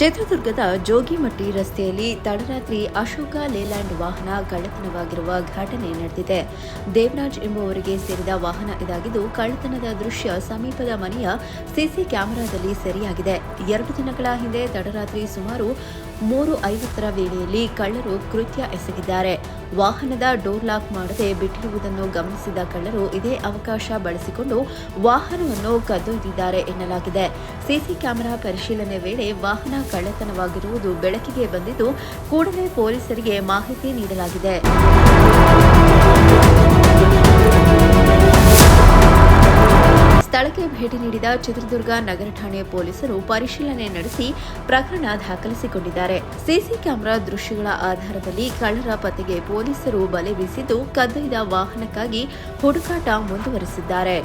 ಚಿತ್ರದುರ್ಗದ ಜೋಗಿಮಟ್ಟಿ ರಸ್ತೆಯಲ್ಲಿ ತಡರಾತ್ರಿ ಅಶೋಕ ಲೇಲ್ಯಾಂಡ್ ವಾಹನ ಕಳ್ಳತನವಾಗಿರುವ ಘಟನೆ ನಡೆದಿದೆ. ದೇವರಾಜ್ ಎಂಬುವರಿಗೆ ಸೇರಿದ ವಾಹನ ಇದಾಗಿದ್ದು, ಕಳ್ಳತನದ ದೃಶ್ಯ ಸಮೀಪದ ಮನೆಯ ಸಿಸಿ ಕ್ಯಾಮೆರಾದಲ್ಲಿ ಸೆರೆಯಾಗಿದೆ. 2 ದಿನಗಳ ಹಿಂದೆ ತಡರಾತ್ರಿ ಸುಮಾರು 3:50 ವೇಳೆಯಲ್ಲಿ ಕಳ್ಳರು ಕೃತ್ಯ ಎಸಗಿದ್ದಾರೆ. ವಾಹನದ ಡೋರ್ ಲಾಕ್ ಮಾಡದೆ ಬಿಟ್ಟಿರುವುದನ್ನು ಗಮನಿಸಿದ ಕಳ್ಳರು ಇದೇ ಅವಕಾಶ ಬಳಸಿಕೊಂಡು ವಾಹನವನ್ನು ಕದ್ದೊಯ್ದಿದ್ದಾರೆ ಎನ್ನಲಾಗಿದೆ. ಸಿಸಿ ಕ್ಯಾಮೆರಾ ಪರಿಶೀಲನೆ ವೇಳೆ ವಾಹನ ಕಳ್ಳತನವಾಗಿರುವುದು ಬೆಳಕಿಗೆ ಬಂದಿದ್ದು, ಕೂಡಲೇ ಪೊಲೀಸರಿಗೆ ಮಾಹಿತಿ ನೀಡಲಾಗಿದೆ. ಸ್ಥಳಕ್ಕೆ ಭೇಟಿ ನೀಡಿದ ಚಿತ್ರದುರ್ಗ ನಗರ ಠಾಣೆ ಪೊಲೀಸರು ಪರಿಶೀಲನೆ ನಡೆಸಿ ಪ್ರಕರಣ ದಾಖಲಿಸಿಕೊಂಡಿದ್ದಾರೆ. ಸಿಸಿ ಕ್ಯಾಮೆರಾ ದೃಶ್ಯಗಳ ಆಧಾರದಲ್ಲಿ ಕಳ್ಳರ ಪತ್ತೆಗೆ ಪೊಲೀಸರು ಬಲೆ ಬೀಸಿದ್ದು, ಕದ್ದೊಯ್ದ ವಾಹನಕ್ಕಾಗಿ ಹುಡುಕಾಟ ಮುಂದುವರೆಸಿದ್ದಾರೆ.